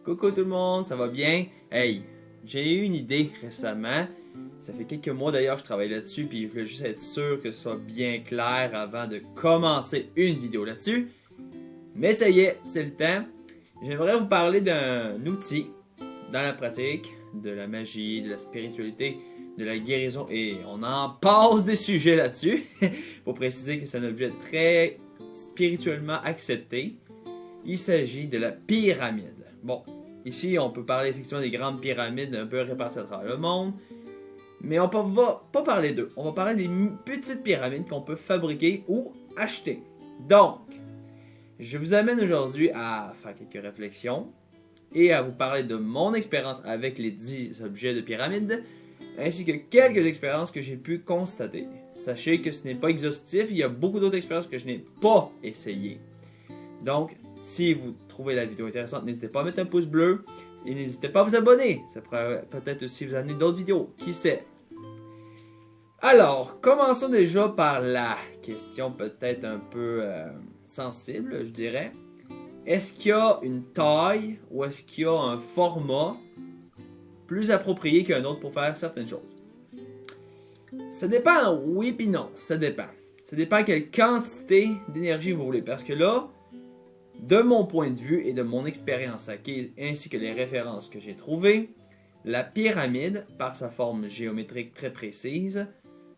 Coucou tout le monde, ça va bien? Hey, j'ai eu une idée récemment. Ça fait quelques mois d'ailleurs que je travaille là-dessus, puis je voulais juste être sûr que ce soit bien clair avant de commencer une vidéo là-dessus. Mais ça y est, c'est le temps. J'aimerais vous parler d'un outil dans la pratique de la magie, de la spiritualité, de la guérison, et on en passe des sujets là-dessus. Pour préciser que c'est un objet très spirituellement accepté. Il s'agit de la pyramide. Bon, ici on peut parler effectivement des grandes pyramides un peu réparties à travers le monde, mais on va pas parler d'eux. On va parler des petites pyramides qu'on peut fabriquer ou acheter. Donc, je vous amène aujourd'hui à faire quelques réflexions et à vous parler de mon expérience avec les 10 objets de pyramide, ainsi que quelques expériences que j'ai pu constater. Sachez que ce n'est pas exhaustif, il y a beaucoup d'autres expériences que je n'ai pas essayées. Donc, si vous trouvez la vidéo intéressante, n'hésitez pas à mettre un pouce bleu et n'hésitez pas à vous abonner. Ça pourrait peut-être aussi vous amener d'autres vidéos, qui sait. Alors, commençons déjà par la question peut-être un peu sensible, je dirais. Est-ce qu'il y a une taille ou est-ce qu'il y a un format plus approprié qu'un autre pour faire certaines choses? Ça dépend, oui puis non, ça dépend. Ça dépend quelle quantité d'énergie vous voulez, parce que là, de mon point de vue et de mon expérience acquise, ainsi que les références que j'ai trouvées, la pyramide, par sa forme géométrique très précise,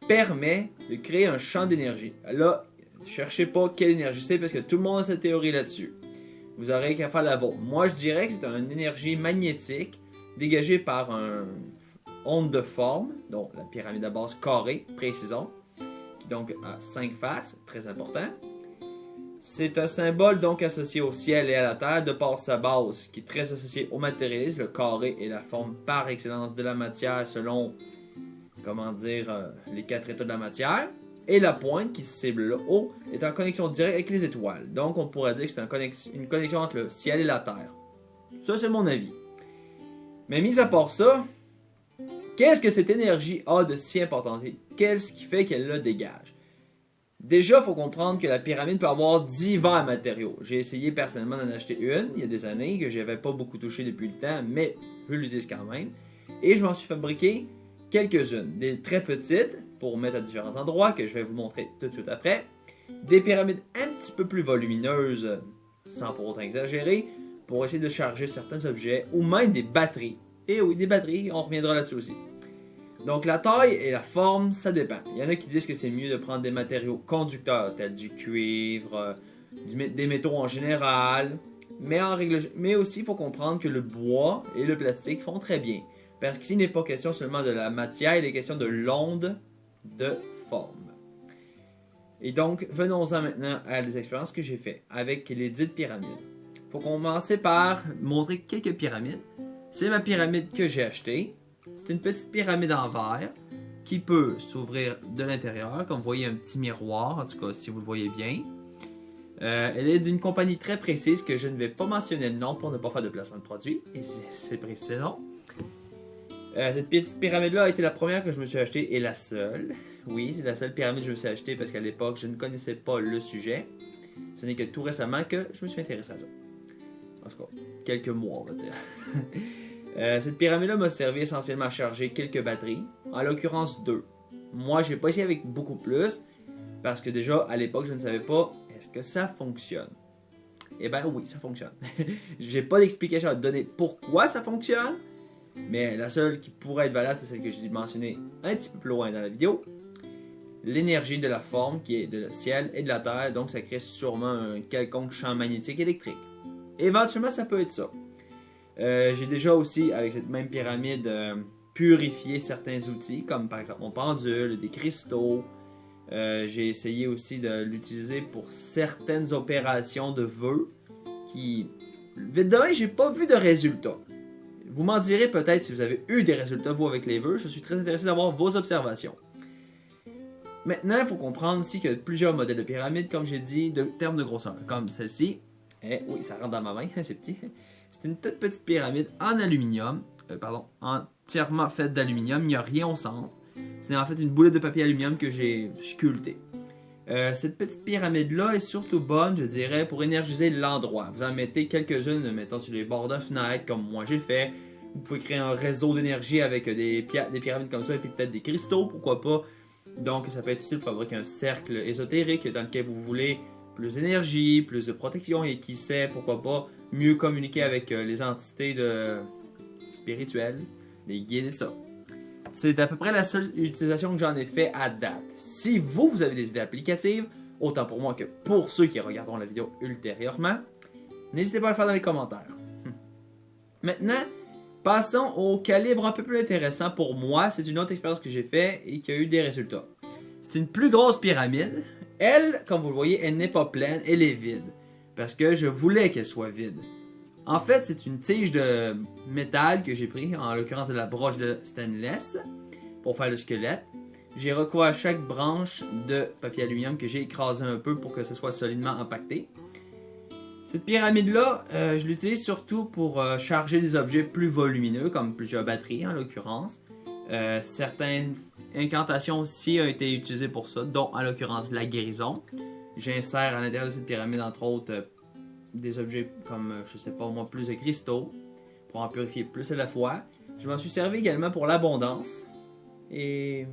permet de créer un champ d'énergie. Là, ne cherchez pas quelle énergie c'est, parce que tout le monde a sa théorie là-dessus. Vous aurez qu'à faire la vôtre. Moi, je dirais que c'est une énergie magnétique dégagée par une onde de forme, donc la pyramide à base carrée, précisons, qui donc a 5 faces, très important. C'est un symbole donc associé au ciel et à la terre de par sa base, qui est très associé au matérialisme. Le carré est la forme par excellence de la matière selon, comment dire, les 4 états de la matière. Et la pointe, qui se cible là haut, est en connexion directe avec les étoiles. Donc on pourrait dire que c'est une connexion entre le ciel et la terre. Ça, c'est mon avis. Mais mis à part ça, qu'est-ce que cette énergie a de si important? Qu'est-ce qui fait qu'elle la dégage? Déjà, il faut comprendre que la pyramide peut avoir divers matériaux. J'ai essayé personnellement d'en acheter une il y a des années, que je n'avais pas beaucoup touché depuis le temps, mais je l'utilise quand même. Et je m'en suis fabriqué quelques-unes. Des très petites, pour mettre à différents endroits, que je vais vous montrer tout de suite après. Des pyramides un petit peu plus volumineuses, sans pour autant exagérer, pour essayer de charger certains objets, ou même des batteries. Et oui, des batteries, on reviendra là-dessus aussi. Donc la taille et la forme, ça dépend. Il y en a qui disent que c'est mieux de prendre des matériaux conducteurs, tels du cuivre, des métaux en général. Mais aussi, il faut comprendre que le bois et le plastique font très bien. Parce qu'ici, il n'est pas question seulement de la matière, il est question de l'onde de forme. Et donc, venons-en maintenant à les expériences que j'ai faites avec les dites pyramides. Il faut commencer par montrer quelques pyramides. C'est ma pyramide que j'ai achetée. C'est une petite pyramide en verre qui peut s'ouvrir de l'intérieur, comme vous voyez un petit miroir, en tout cas si vous le voyez bien. Elle est d'une compagnie très précise que je ne vais pas mentionner le nom pour ne pas faire de placement de produit, et c'est précis non. Cette petite pyramide-là a été la première que je me suis achetée et la seule. Oui, c'est la seule pyramide que je me suis achetée parce qu'à l'époque je ne connaissais pas le sujet. Ce n'est que tout récemment que je me suis intéressé à ça. En tout cas, quelques mois on va dire. Cette pyramide-là m'a servi essentiellement à charger quelques batteries, en l'occurrence 2. Moi, j'ai pas essayé avec beaucoup plus, parce que déjà, à l'époque, je ne savais pas, est-ce que ça fonctionne? Eh bien oui, ça fonctionne. J'ai pas d'explication à te donner pourquoi ça fonctionne, mais la seule qui pourrait être valable, c'est celle que j'ai mentionnée un petit peu plus loin dans la vidéo. L'énergie de la forme, qui est de le ciel et de la terre, donc ça crée sûrement un quelconque champ magnétique électrique. Éventuellement, ça peut être ça. J'ai déjà aussi, avec cette même pyramide, purifié certains outils, comme par exemple mon pendule, des cristaux. J'ai essayé aussi de l'utiliser pour certaines opérations de vœux qui, vite de j'ai pas vu de résultats. Vous m'en direz peut-être si vous avez eu des résultats, vous, avec les vœux. Je suis très intéressé d'avoir vos observations. Maintenant, il faut comprendre aussi qu'il y a plusieurs modèles de pyramides, comme j'ai dit, de termes de grosseur, comme celle-ci. Oui, ça rentre dans ma main, c'est petit. C'est une toute petite pyramide en aluminium, entièrement faite d'aluminium, il n'y a rien au centre. C'est en fait une boulette de papier aluminium que j'ai sculptée. Cette petite pyramide-là est surtout bonne, je dirais, pour énergiser l'endroit. Vous en mettez quelques-unes, mettons sur les bords de fenêtre, comme moi j'ai fait. Vous pouvez créer un réseau d'énergie avec des pyramides comme ça et puis peut-être des cristaux, pourquoi pas. Donc ça peut être utile pour fabriquer un cercle ésotérique dans lequel vous voulez plus d'énergie, plus de protection et qui sait, pourquoi pas, mieux communiquer avec les entités spirituelles, les guides et ça. C'est à peu près la seule utilisation que j'en ai fait à date. Si vous avez des idées applicatives, autant pour moi que pour ceux qui regarderont la vidéo ultérieurement, n'hésitez pas à le faire dans les commentaires. Maintenant, passons au calibre un peu plus intéressant pour moi. C'est une autre expérience que j'ai faite et qui a eu des résultats. C'est une plus grosse pyramide. Elle, comme vous le voyez, elle n'est pas pleine, elle est vide. Parce que je voulais qu'elle soit vide. En fait, c'est une tige de métal que j'ai pris, en l'occurrence de la broche de stainless, pour faire le squelette. J'ai recouvert chaque branche de papier aluminium que j'ai écrasé un peu pour que ce soit solidement empaqueté. Cette pyramide-là, je l'utilise surtout pour charger des objets plus volumineux, comme plusieurs batteries en l'occurrence. Certaines incantations aussi ont été utilisées pour ça, dont en l'occurrence la guérison. J'insère à l'intérieur de cette pyramide, entre autres, des objets comme, je sais pas moi, plus de cristaux, pour en purifier plus à la fois. Je m'en suis servi également pour l'abondance. Et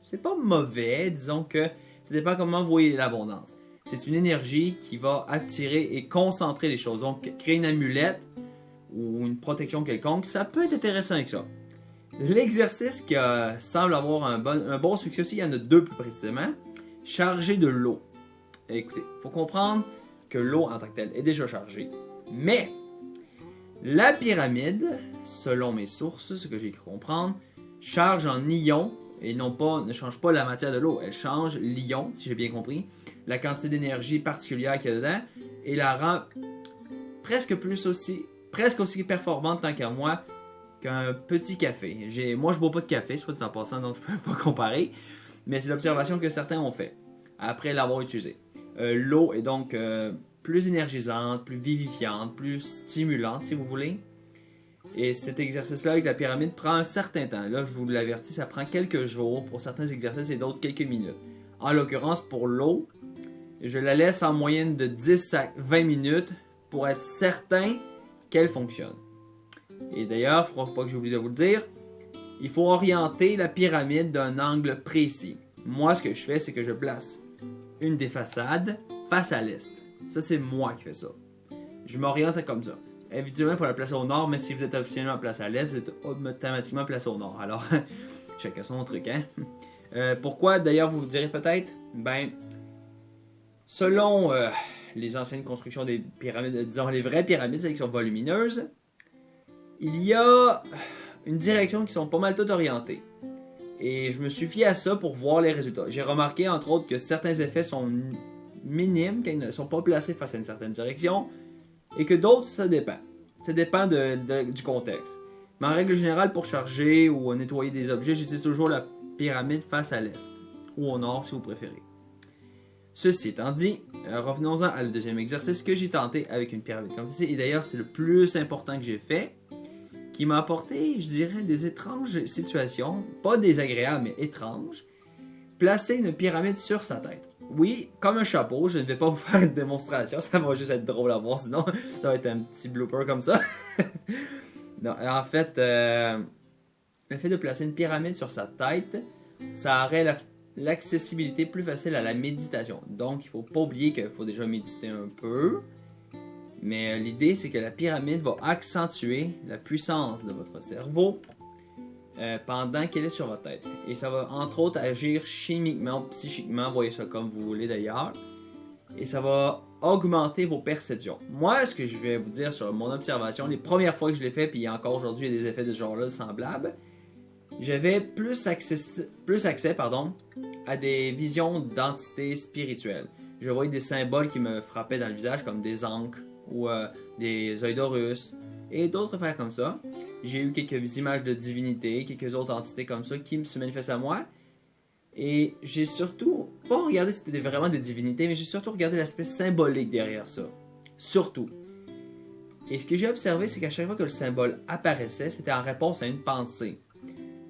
c'est pas mauvais, disons que ça dépend comment vous voyez l'abondance. C'est une énergie qui va attirer et concentrer les choses. Donc, créer une amulette ou une protection quelconque, ça peut être intéressant avec ça. L'exercice qui semble avoir un bon succès aussi, il y en a deux plus précisément. Charger de l'eau. Écoutez, il faut comprendre que l'eau en tant que telle est déjà chargée. Mais, la pyramide, selon mes sources, ce que j'ai cru comprendre, charge en ions et ne change pas la matière de l'eau. Elle change l'ion, si j'ai bien compris, la quantité d'énergie particulière qu'il y a dedans et la rend presque aussi performante tant qu'à moi qu'un petit café. Moi, je bois pas de café, soit dit en passant, donc je peux pas comparer, mais c'est l'observation que certains ont fait après l'avoir utilisé. L'eau est donc plus énergisante, plus vivifiante, plus stimulante, si vous voulez. Et cet exercice-là avec la pyramide prend un certain temps. Là, je vous l'avertis, ça prend quelques jours pour certains exercices et d'autres quelques minutes. En l'occurrence, pour l'eau, je la laisse en moyenne de 10 à 20 minutes pour être certain qu'elle fonctionne. Et d'ailleurs, il ne faut pas que j'oublie de vous le dire, il faut orienter la pyramide d'un angle précis. Moi, ce que je fais, c'est que je place une des façades face à l'est. Ça, c'est moi qui fais ça. Je m'oriente comme ça. Évidemment, il faut la placer au nord, mais si vous êtes officiellement placé à l'est, vous êtes automatiquement placé au nord. Alors, chacun son truc, hein? Pourquoi, d'ailleurs, vous vous direz peut-être? Ben, selon les anciennes constructions des pyramides, disons les vraies pyramides, celles qui sont volumineuses, il y a une direction qui sont pas mal toutes orientées. Et je me suis fié à ça pour voir les résultats. J'ai remarqué, entre autres, que certains effets sont minimes quand ils ne sont pas placés face à une certaine direction, et que d'autres, ça dépend. Ça dépend du contexte. Mais en règle générale, pour charger ou nettoyer des objets, j'utilise toujours la pyramide face à l'est, ou au nord si vous préférez. Ceci étant dit, revenons-en à le deuxième exercice que j'ai tenté avec une pyramide comme ceci. Et d'ailleurs, c'est le plus important que j'ai fait, qui m'a apporté, je dirais, des étranges situations, pas désagréables, mais étranges. Placer une pyramide sur sa tête. Oui, comme un chapeau, je ne vais pas vous faire une démonstration, ça va juste être drôle à voir, sinon ça va être un petit blooper comme ça. Non, en fait, le fait de placer une pyramide sur sa tête, ça aurait l'accessibilité plus facile à la méditation. Donc, il ne faut pas oublier qu'il faut déjà méditer un peu. Mais l'idée, c'est que la pyramide va accentuer la puissance de votre cerveau pendant qu'elle est sur votre tête. Et ça va, entre autres, agir chimiquement, psychiquement, voyez ça comme vous voulez d'ailleurs. Et ça va augmenter vos perceptions. Moi, ce que je vais vous dire sur mon observation, les premières fois que je l'ai fait, puis encore aujourd'hui, il y a des effets de ce genre-là semblables, j'avais plus accès à des visions d'entités spirituelles. Je voyais des symboles qui me frappaient dans le visage, comme des ancres ou des œils d'Horus et d'autres affaires comme ça. J'ai eu quelques images de divinités, quelques autres entités comme ça qui se manifestent à moi. Et j'ai surtout, pas regardé si c'était vraiment des divinités, mais j'ai surtout regardé l'aspect symbolique derrière ça. Surtout. Et ce que j'ai observé, c'est qu'à chaque fois que le symbole apparaissait, c'était en réponse à une pensée.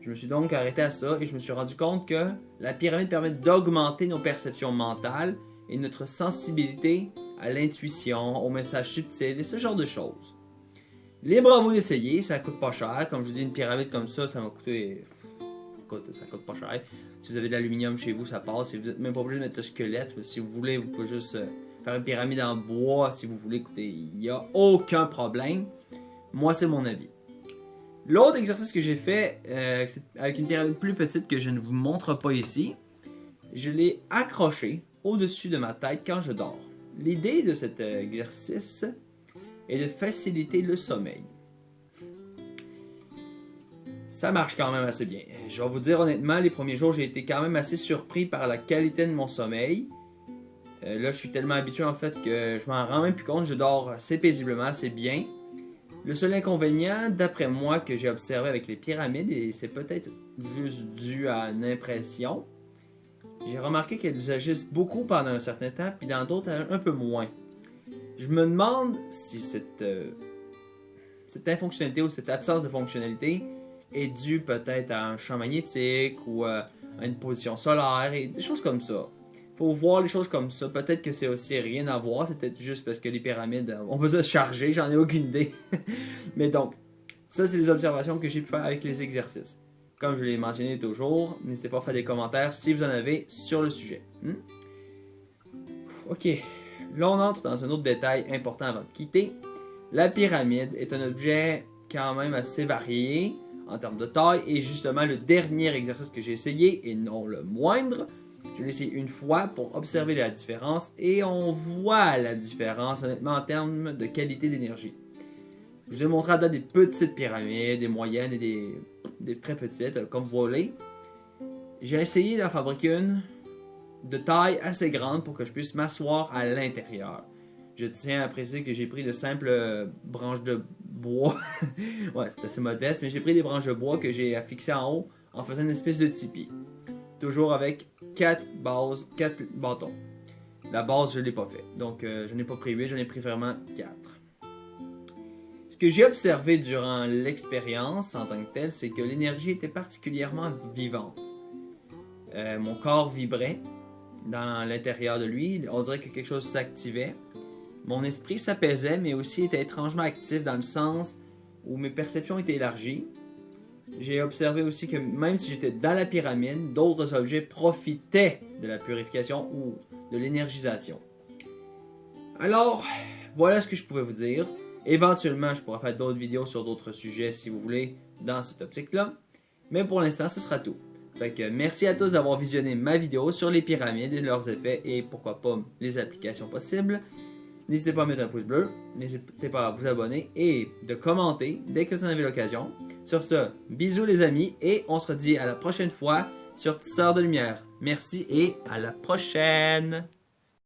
Je me suis donc arrêté à ça et je me suis rendu compte que la pyramide permet d'augmenter nos perceptions mentales et notre sensibilité à l'intuition, aux messages subtils et ce genre de choses. Libre à vous d'essayer, ça coûte pas cher. Comme je vous dis, une pyramide comme ça m'a coûté... ça coûte pas cher. Si vous avez de l'aluminium chez vous, ça passe. Si vous n'êtes même pas obligé de mettre le squelette, si vous voulez, vous pouvez juste faire une pyramide en bois. Si vous voulez, écoutez, il n'y a aucun problème. Moi, c'est mon avis. L'autre exercice que j'ai fait, c'est avec une pyramide plus petite que je ne vous montre pas ici, je l'ai accroché au-dessus de ma tête quand je dors. L'idée de cet exercice est de faciliter le sommeil. Ça marche quand même assez bien. Je vais vous dire honnêtement, les premiers jours, j'ai été quand même assez surpris par la qualité de mon sommeil. Là, je suis tellement habitué en fait que je m'en rends même plus compte. Je dors assez paisiblement, assez bien. Le seul inconvénient, d'après moi, que j'ai observé avec les pyramides, et c'est peut-être juste dû à une impression, j'ai remarqué qu'elles agissent beaucoup pendant un certain temps, puis dans d'autres, un peu moins. Je me demande si cette infonctionnalité ou cette absence de fonctionnalité est due peut-être à un champ magnétique ou à une position solaire et des choses comme ça. Faut voir les choses comme ça. Peut-être que c'est aussi rien à voir. C'est peut-être juste parce que les pyramides, on peut se charger. J'en ai aucune idée. Mais donc, ça, c'est les observations que j'ai pu faire avec les exercices. Comme je l'ai mentionné toujours, n'hésitez pas à faire des commentaires si vous en avez sur le sujet. Ok. Là, on entre dans un autre détail important avant de quitter. La pyramide est un objet quand même assez varié en termes de taille. Et justement, le dernier exercice que j'ai essayé, et non le moindre, je l'ai essayé une fois pour observer la différence et on voit la différence honnêtement en termes de qualité d'énergie. Je vous ai montré à date des petites pyramides, des moyennes et des très petites, comme vous voyez. J'ai essayé d'en fabriquer une de taille assez grande pour que je puisse m'asseoir à l'intérieur. Je tiens à préciser que j'ai pris de simples branches de bois. Ouais, c'est assez modeste, mais j'ai pris des branches de bois que j'ai affixées en haut en faisant une espèce de tipi. Toujours avec 4 bâtons. La base, je ne l'ai pas fait. Donc, je n'ai pas pris 8, j'en ai pris vraiment 4. Ce que j'ai observé durant l'expérience en tant que telle, c'est que l'énergie était particulièrement vivante. Mon corps vibrait dans l'intérieur de lui. On dirait que quelque chose s'activait. Mon esprit s'apaisait, mais aussi était étrangement actif dans le sens où mes perceptions étaient élargies. J'ai observé aussi que même si j'étais dans la pyramide, d'autres objets profitaient de la purification ou de l'énergisation. Alors, voilà ce que je pouvais vous dire. Éventuellement, je pourrai faire d'autres vidéos sur d'autres sujets si vous voulez dans cette optique-là. Mais pour l'instant, ce sera tout. Fait que merci à tous d'avoir visionné ma vidéo sur les pyramides et leurs effets et pourquoi pas les applications possibles. N'hésitez pas à mettre un pouce bleu, n'hésitez pas à vous abonner et de commenter dès que vous en avez l'occasion. Sur ce, bisous les amis et on se redit à la prochaine fois sur Tisseur de Lumière. Merci et à la prochaine!